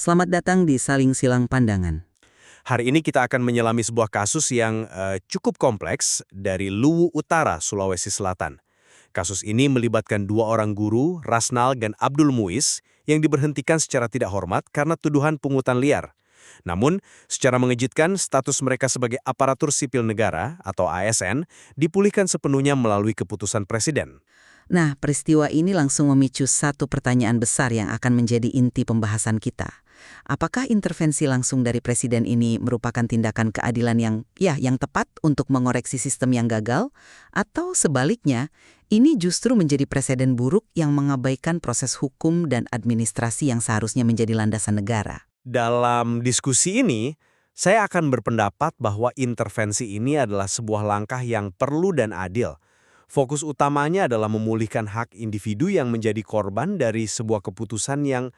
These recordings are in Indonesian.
Selamat datang di Saling Silang Pandangan. Hari ini kita akan menyelami sebuah kasus yang cukup kompleks dari Luwu Utara, Sulawesi Selatan. Kasus ini melibatkan dua orang guru, Rasnal dan Abdul Muiz, yang diberhentikan secara tidak hormat karena tuduhan pungutan liar. Namun, secara mengejutkan, status mereka sebagai aparatur sipil negara atau ASN dipulihkan sepenuhnya melalui keputusan Presiden. Nah, peristiwa ini langsung memicu satu pertanyaan besar yang akan menjadi inti pembahasan kita. Apakah intervensi langsung dari Presiden ini merupakan tindakan keadilan yang tepat untuk mengoreksi sistem yang gagal? Atau sebaliknya, ini justru menjadi presiden buruk yang mengabaikan proses hukum dan administrasi yang seharusnya menjadi landasan negara? Dalam diskusi ini, saya akan berpendapat bahwa intervensi ini adalah sebuah langkah yang perlu dan adil. Fokus utamanya adalah memulihkan hak individu yang menjadi korban dari sebuah keputusan yang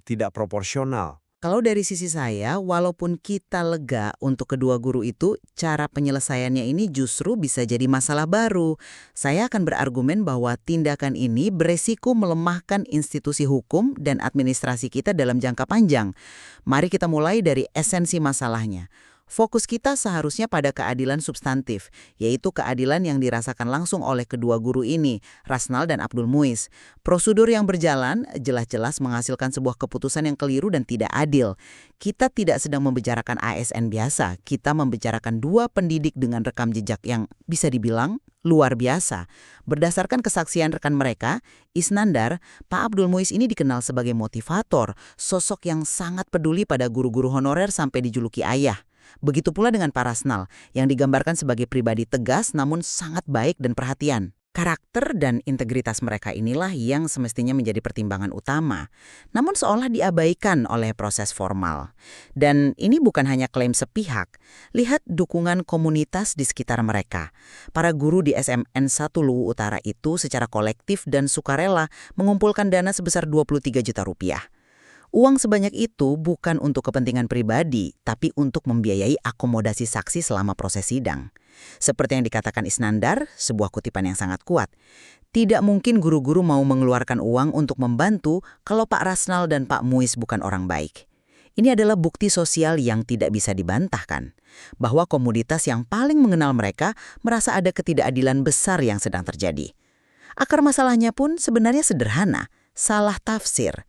tidak proporsional. Kalau dari sisi saya, walaupun kita lega untuk kedua guru itu, cara penyelesaiannya ini justru bisa jadi masalah baru. Saya akan berargumen bahwa tindakan ini beresiko melemahkan institusi hukum dan administrasi kita dalam jangka panjang. Mari kita mulai dari esensi masalahnya. Fokus kita seharusnya pada keadilan substantif, yaitu keadilan yang dirasakan langsung oleh kedua guru ini, Rasnal dan Abdul Muiz. Prosedur yang berjalan jelas-jelas menghasilkan sebuah keputusan yang keliru dan tidak adil. Kita tidak sedang membicarakan ASN biasa, kita membicarakan dua pendidik dengan rekam jejak yang bisa dibilang luar biasa. Berdasarkan kesaksian rekan mereka, Isnandar, Pak Abdul Muiz ini dikenal sebagai motivator, sosok yang sangat peduli pada guru-guru honorer sampai dijuluki ayah. Begitu pula dengan Pak Rasnal, yang digambarkan sebagai pribadi tegas namun sangat baik dan perhatian. Karakter dan integritas mereka inilah yang semestinya menjadi pertimbangan utama, namun seolah diabaikan oleh proses formal. Dan ini bukan hanya klaim sepihak, lihat dukungan komunitas di sekitar mereka. Para guru di SMN 1 Luwu Utara itu secara kolektif dan sukarela mengumpulkan dana sebesar 23 juta rupiah. Uang sebanyak itu bukan untuk kepentingan pribadi, tapi untuk membiayai akomodasi saksi selama proses sidang. Seperti yang dikatakan Isnandar, sebuah kutipan yang sangat kuat. Tidak mungkin guru-guru mau mengeluarkan uang untuk membantu kalau Pak Rasnal dan Pak Muiz bukan orang baik. Ini adalah bukti sosial yang tidak bisa dibantahkan, bahwa komunitas yang paling mengenal mereka merasa ada ketidakadilan besar yang sedang terjadi. Akar masalahnya pun sebenarnya sederhana, salah tafsir.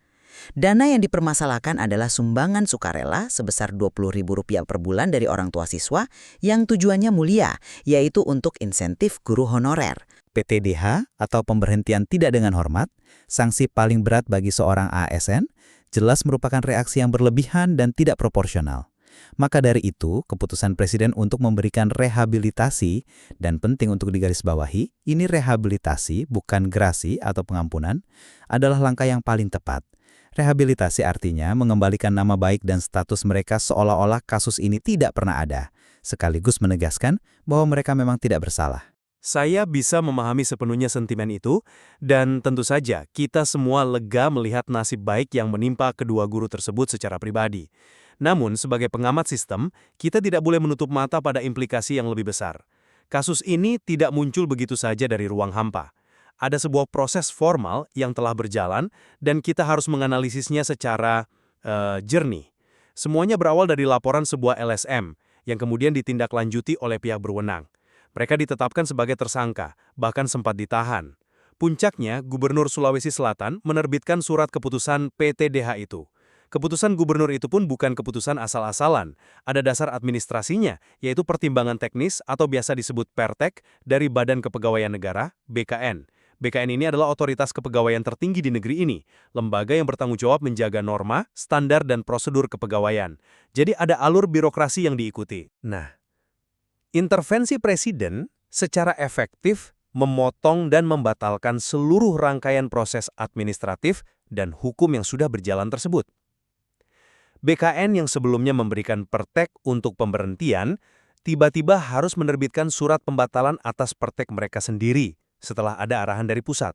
Dana yang dipermasalahkan adalah sumbangan sukarela sebesar Rp20.000 per bulan dari orang tua siswa yang tujuannya mulia, yaitu untuk insentif guru honorer. PTDH atau pemberhentian tidak dengan hormat, sanksi paling berat bagi seorang ASN, jelas merupakan reaksi yang berlebihan dan tidak proporsional. Maka dari itu, keputusan Presiden untuk memberikan rehabilitasi, dan penting untuk digarisbawahi, ini rehabilitasi bukan grasi atau pengampunan, adalah langkah yang paling tepat. Rehabilitasi artinya mengembalikan nama baik dan status mereka seolah-olah kasus ini tidak pernah ada, sekaligus menegaskan bahwa mereka memang tidak bersalah. Saya bisa memahami sepenuhnya sentimen itu, dan tentu saja kita semua lega melihat nasib baik yang menimpa kedua guru tersebut secara pribadi. Namun, sebagai pengamat sistem, kita tidak boleh menutup mata pada implikasi yang lebih besar. Kasus ini tidak muncul begitu saja dari ruang hampa. Ada sebuah proses formal yang telah berjalan, dan kita harus menganalisisnya secara jernih. Semuanya berawal dari laporan sebuah LSM, yang kemudian ditindaklanjuti oleh pihak berwenang. Mereka ditetapkan sebagai tersangka, bahkan sempat ditahan. Puncaknya, Gubernur Sulawesi Selatan menerbitkan surat keputusan PTDH itu. Keputusan gubernur itu pun bukan keputusan asal-asalan. Ada dasar administrasinya, yaitu pertimbangan teknis atau biasa disebut Pertek dari Badan Kepegawaian Negara, BKN. BKN ini adalah otoritas kepegawaian tertinggi di negeri ini, lembaga yang bertanggung jawab menjaga norma, standar, dan prosedur kepegawaian. Jadi ada alur birokrasi yang diikuti. Nah, intervensi Presiden secara efektif memotong dan membatalkan seluruh rangkaian proses administratif dan hukum yang sudah berjalan tersebut. BKN yang sebelumnya memberikan pertek untuk pemberhentian, tiba-tiba harus menerbitkan surat pembatalan atas pertek mereka sendiri setelah ada arahan dari pusat.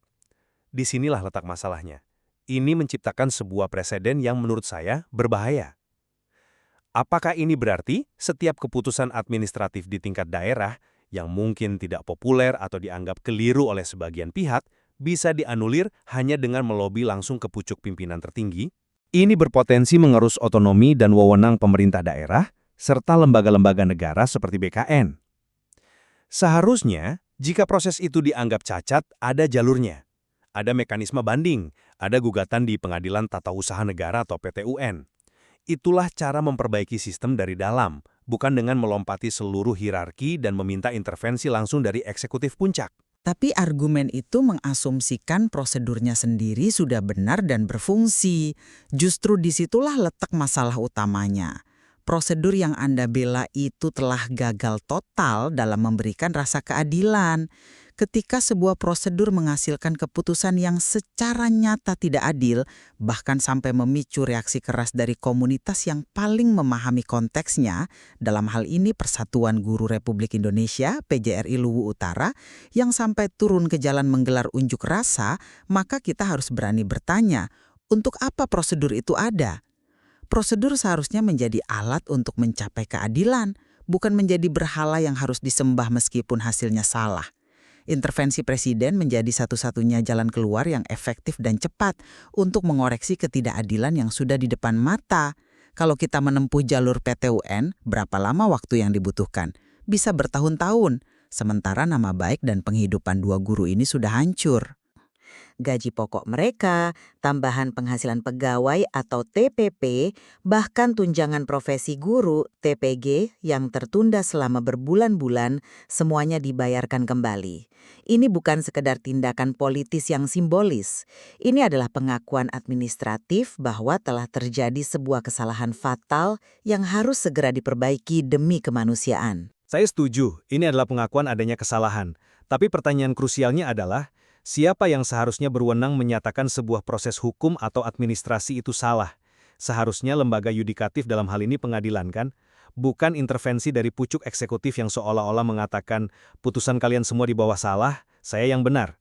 Disinilah letak masalahnya. Ini menciptakan sebuah preseden yang menurut saya berbahaya. Apakah ini berarti setiap keputusan administratif di tingkat daerah yang mungkin tidak populer atau dianggap keliru oleh sebagian pihak bisa dianulir hanya dengan melobi langsung ke pucuk pimpinan tertinggi? Ini berpotensi mengerus otonomi dan wewenang pemerintah daerah, serta lembaga-lembaga negara seperti BKN. Seharusnya, jika proses itu dianggap cacat, ada jalurnya. Ada mekanisme banding, ada gugatan di Pengadilan Tata Usaha Negara atau PT UN. Itulah cara memperbaiki sistem dari dalam, bukan dengan melompati seluruh hierarki dan meminta intervensi langsung dari eksekutif puncak. Tapi argumen itu mengasumsikan prosedurnya sendiri sudah benar dan berfungsi. Justru disitulah letak masalah utamanya. Prosedur yang Anda bela itu telah gagal total dalam memberikan rasa keadilan. Ketika sebuah prosedur menghasilkan keputusan yang secara nyata tidak adil, bahkan sampai memicu reaksi keras dari komunitas yang paling memahami konteksnya, dalam hal ini Persatuan Guru Republik Indonesia, PJRI Luwu Utara, yang sampai turun ke jalan menggelar unjuk rasa, maka kita harus berani bertanya, untuk apa prosedur itu ada? Prosedur seharusnya menjadi alat untuk mencapai keadilan, bukan menjadi berhala yang harus disembah meskipun hasilnya salah. Intervensi presiden menjadi satu-satunya jalan keluar yang efektif dan cepat untuk mengoreksi ketidakadilan yang sudah di depan mata. Kalau kita menempuh jalur PT UN, berapa lama waktu yang dibutuhkan? Bisa bertahun-tahun, sementara nama baik dan penghidupan dua guru ini sudah hancur. Gaji pokok mereka, tambahan penghasilan pegawai atau TPP, bahkan tunjangan profesi guru TPG yang tertunda selama berbulan-bulan, semuanya dibayarkan kembali. Ini bukan sekedar tindakan politis yang simbolis. Ini adalah pengakuan administratif bahwa telah terjadi sebuah kesalahan fatal yang harus segera diperbaiki demi kemanusiaan. Saya setuju, ini adalah pengakuan adanya kesalahan. Tapi pertanyaan krusialnya adalah, siapa yang seharusnya berwenang menyatakan sebuah proses hukum atau administrasi itu salah? Seharusnya lembaga yudikatif dalam hal ini pengadilan kan? Bukan intervensi dari pucuk eksekutif yang seolah-olah mengatakan, putusan kalian semua di bawah salah, saya yang benar.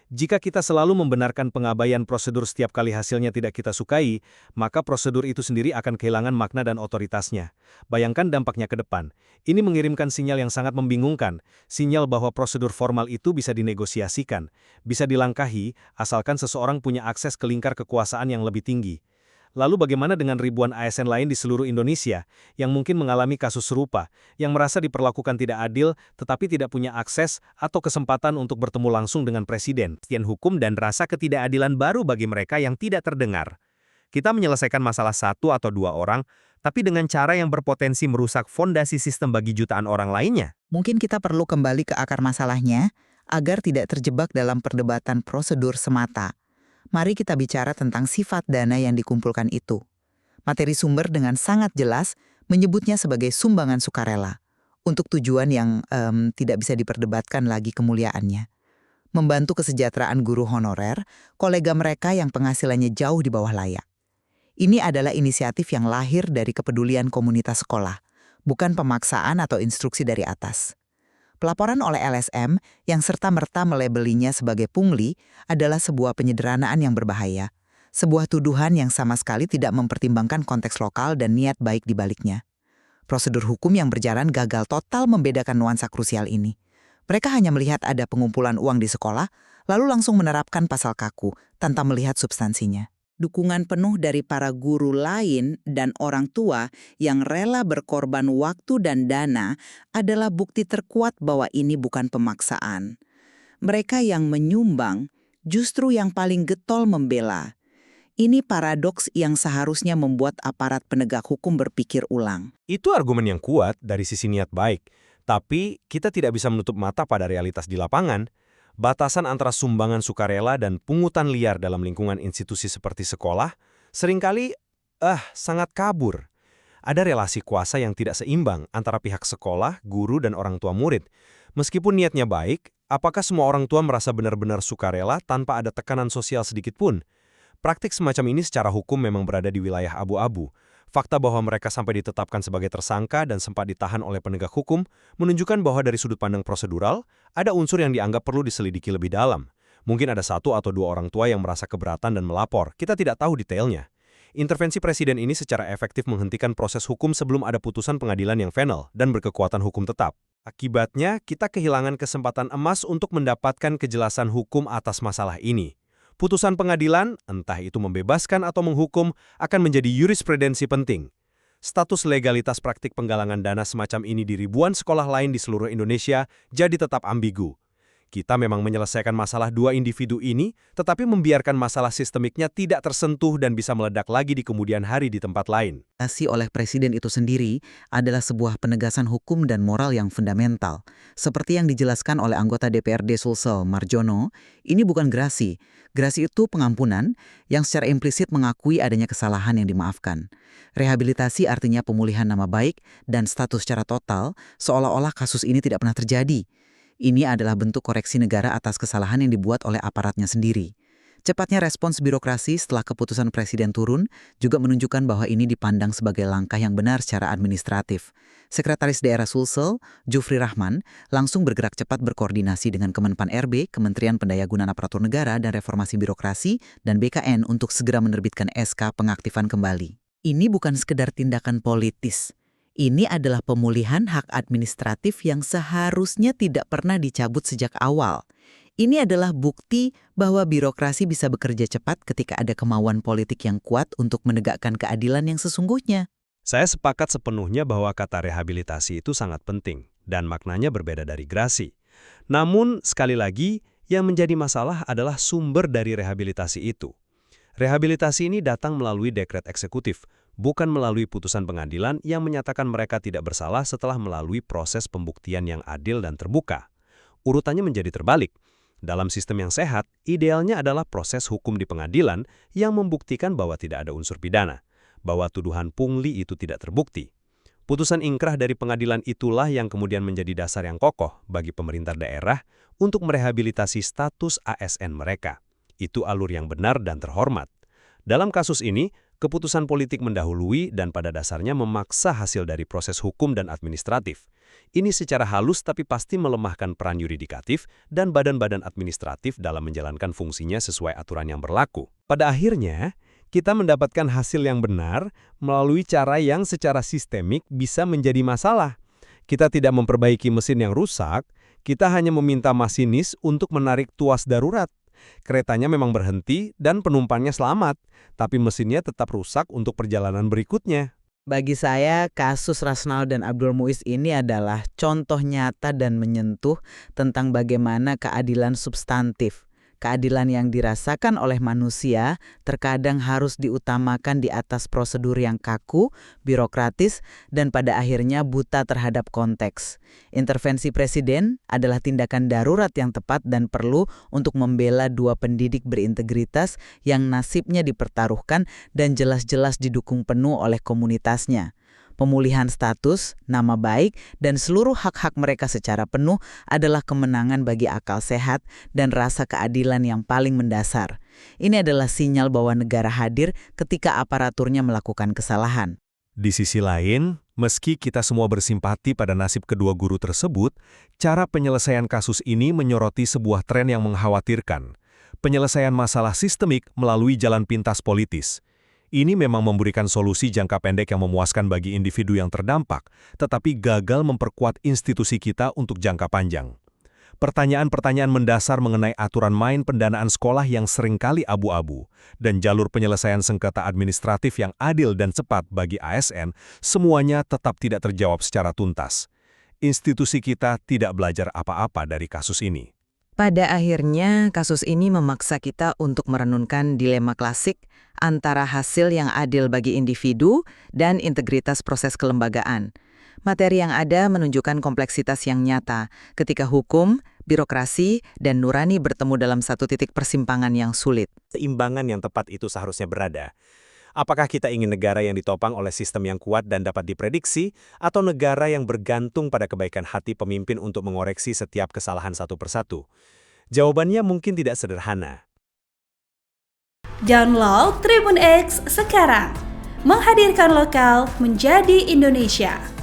Jika kita selalu membenarkan pengabaian prosedur setiap kali hasilnya tidak kita sukai, maka prosedur itu sendiri akan kehilangan makna dan otoritasnya. Bayangkan dampaknya ke depan. Ini mengirimkan sinyal yang sangat membingungkan, sinyal bahwa prosedur formal itu bisa dinegosiasikan, bisa dilangkahi, asalkan seseorang punya akses ke lingkar kekuasaan yang lebih tinggi. Lalu bagaimana dengan ribuan ASN lain di seluruh Indonesia, yang mungkin mengalami kasus serupa, yang merasa diperlakukan tidak adil, tetapi tidak punya akses atau kesempatan untuk bertemu langsung dengan presiden? Kepastian hukum dan rasa ketidakadilan baru bagi mereka yang tidak terdengar. Kita menyelesaikan masalah satu atau dua orang, tapi dengan cara yang berpotensi merusak fondasi sistem bagi jutaan orang lainnya. Mungkin kita perlu kembali ke akar masalahnya agar tidak terjebak dalam perdebatan prosedur semata. Mari kita bicara tentang sifat dana yang dikumpulkan itu. Materi sumber dengan sangat jelas menyebutnya sebagai sumbangan sukarela untuk tujuan yang tidak bisa diperdebatkan lagi kemuliaannya. Membantu kesejahteraan guru honorer, kolega mereka yang penghasilannya jauh di bawah layak. Ini adalah inisiatif yang lahir dari kepedulian komunitas sekolah, bukan pemaksaan atau instruksi dari atas. Pelaporan oleh LSM yang serta-merta melabelinya sebagai pungli adalah sebuah penyederhanaan yang berbahaya, sebuah tuduhan yang sama sekali tidak mempertimbangkan konteks lokal dan niat baik di baliknya. Prosedur hukum yang berjalan gagal total membedakan nuansa krusial ini. Mereka hanya melihat ada pengumpulan uang di sekolah, lalu langsung menerapkan pasal kaku tanpa melihat substansinya. Dukungan penuh dari para guru lain dan orang tua yang rela berkorban waktu dan dana adalah bukti terkuat bahwa ini bukan pemaksaan. Mereka yang menyumbang justru yang paling getol membela. Ini paradoks yang seharusnya membuat aparat penegak hukum berpikir ulang. Itu argumen yang kuat dari sisi niat baik, tapi kita tidak bisa menutup mata pada realitas di lapangan. Batasan antara sumbangan sukarela dan pungutan liar dalam lingkungan institusi seperti sekolah seringkali sangat kabur. Ada relasi kuasa yang tidak seimbang antara pihak sekolah, guru, dan orang tua murid. Meskipun niatnya baik, apakah semua orang tua merasa benar-benar sukarela tanpa ada tekanan sosial sedikit pun? Praktik semacam ini secara hukum memang berada di wilayah abu-abu. Fakta bahwa mereka sampai ditetapkan sebagai tersangka dan sempat ditahan oleh penegak hukum menunjukkan bahwa dari sudut pandang prosedural, ada unsur yang dianggap perlu diselidiki lebih dalam. Mungkin ada satu atau dua orang tua yang merasa keberatan dan melapor, kita tidak tahu detailnya. Intervensi presiden ini secara efektif menghentikan proses hukum sebelum ada putusan pengadilan yang final dan berkekuatan hukum tetap. Akibatnya, kita kehilangan kesempatan emas untuk mendapatkan kejelasan hukum atas masalah ini. Putusan pengadilan, entah itu membebaskan atau menghukum, akan menjadi jurisprudensi penting. Status legalitas praktik penggalangan dana semacam ini di ribuan sekolah lain di seluruh Indonesia jadi tetap ambigu. Kita memang menyelesaikan masalah dua individu ini, tetapi membiarkan masalah sistemiknya tidak tersentuh dan bisa meledak lagi di kemudian hari di tempat lain. Oleh presiden itu sendiri adalah sebuah penegasan hukum dan moral yang fundamental. Seperti yang dijelaskan oleh anggota DPRD Sulsel, Marjono, ini bukan gerasi. Gerasi itu pengampunan yang secara implisit mengakui adanya kesalahan yang dimaafkan. Rehabilitasi artinya pemulihan nama baik dan status secara total, seolah-olah kasus ini tidak pernah terjadi. Ini adalah bentuk koreksi negara atas kesalahan yang dibuat oleh aparatnya sendiri. Cepatnya respons birokrasi setelah keputusan presiden turun juga menunjukkan bahwa ini dipandang sebagai langkah yang benar secara administratif. Sekretaris Daerah Sulsel, Jufri Rahman, langsung bergerak cepat berkoordinasi dengan Kemenpan RB, Kementerian Pendayagunaan Aparatur Negara dan Reformasi Birokrasi, dan BKN untuk segera menerbitkan SK pengaktifan kembali. Ini bukan sekedar tindakan politis. Ini adalah pemulihan hak administratif yang seharusnya tidak pernah dicabut sejak awal. Ini adalah bukti bahwa birokrasi bisa bekerja cepat ketika ada kemauan politik yang kuat untuk menegakkan keadilan yang sesungguhnya. Saya sepakat sepenuhnya bahwa kata rehabilitasi itu sangat penting dan maknanya berbeda dari gerasi. Namun, sekali lagi, yang menjadi masalah adalah sumber dari rehabilitasi itu. Rehabilitasi ini datang melalui dekret eksekutif, bukan melalui putusan pengadilan yang menyatakan mereka tidak bersalah setelah melalui proses pembuktian yang adil dan terbuka. Urutannya menjadi terbalik. Dalam sistem yang sehat, idealnya adalah proses hukum di pengadilan yang membuktikan bahwa tidak ada unsur pidana, bahwa tuduhan pungli itu tidak terbukti. Putusan ingkrah dari pengadilan itulah yang kemudian menjadi dasar yang kokoh bagi pemerintah daerah untuk merehabilitasi status ASN mereka. Itu alur yang benar dan terhormat. Dalam kasus ini, keputusan politik mendahului dan pada dasarnya memaksa hasil dari proses hukum dan administratif. Ini secara halus tapi pasti melemahkan peran yuridikatif dan badan-badan administratif dalam menjalankan fungsinya sesuai aturan yang berlaku. Pada akhirnya, kita mendapatkan hasil yang benar melalui cara yang secara sistemik bisa menjadi masalah. Kita tidak memperbaiki mesin yang rusak, kita hanya meminta masinis untuk menarik tuas darurat. Keretanya memang berhenti dan penumpangnya selamat, tapi mesinnya tetap rusak untuk perjalanan berikutnya. Bagi saya, kasus Rasnal dan Abdul Muiz ini adalah contoh nyata dan menyentuh tentang bagaimana keadilan substantif. Keadilan yang dirasakan oleh manusia terkadang harus diutamakan di atas prosedur yang kaku, birokratis, dan pada akhirnya buta terhadap konteks. Intervensi presiden adalah tindakan darurat yang tepat dan perlu untuk membela dua pendidik berintegritas yang nasibnya dipertaruhkan dan jelas-jelas didukung penuh oleh komunitasnya. Pemulihan status, nama baik, dan seluruh hak-hak mereka secara penuh adalah kemenangan bagi akal sehat dan rasa keadilan yang paling mendasar. Ini adalah sinyal bahwa negara hadir ketika aparaturnya melakukan kesalahan. Di sisi lain, meski kita semua bersimpati pada nasib kedua guru tersebut, cara penyelesaian kasus ini menyoroti sebuah tren yang mengkhawatirkan. Penyelesaian masalah sistemik melalui jalan pintas politis. Ini memang memberikan solusi jangka pendek yang memuaskan bagi individu yang terdampak, tetapi gagal memperkuat institusi kita untuk jangka panjang. Pertanyaan-pertanyaan mendasar mengenai aturan main pendanaan sekolah yang seringkali abu-abu, dan jalur penyelesaian sengketa administratif yang adil dan cepat bagi ASN, semuanya tetap tidak terjawab secara tuntas. Institusi kita tidak belajar apa-apa dari kasus ini. Pada akhirnya, kasus ini memaksa kita untuk merenungkan dilema klasik antara hasil yang adil bagi individu dan integritas proses kelembagaan. Materi yang ada menunjukkan kompleksitas yang nyata ketika hukum, birokrasi, dan nurani bertemu dalam satu titik persimpangan yang sulit. Seimbangan yang tepat itu seharusnya berada. Apakah kita ingin negara yang ditopang oleh sistem yang kuat dan dapat diprediksi, atau negara yang bergantung pada kebaikan hati pemimpin untuk mengoreksi setiap kesalahan satu persatu? Jawabannya mungkin tidak sederhana. Download Tribun X sekarang, menghadirkan lokal menjadi Indonesia.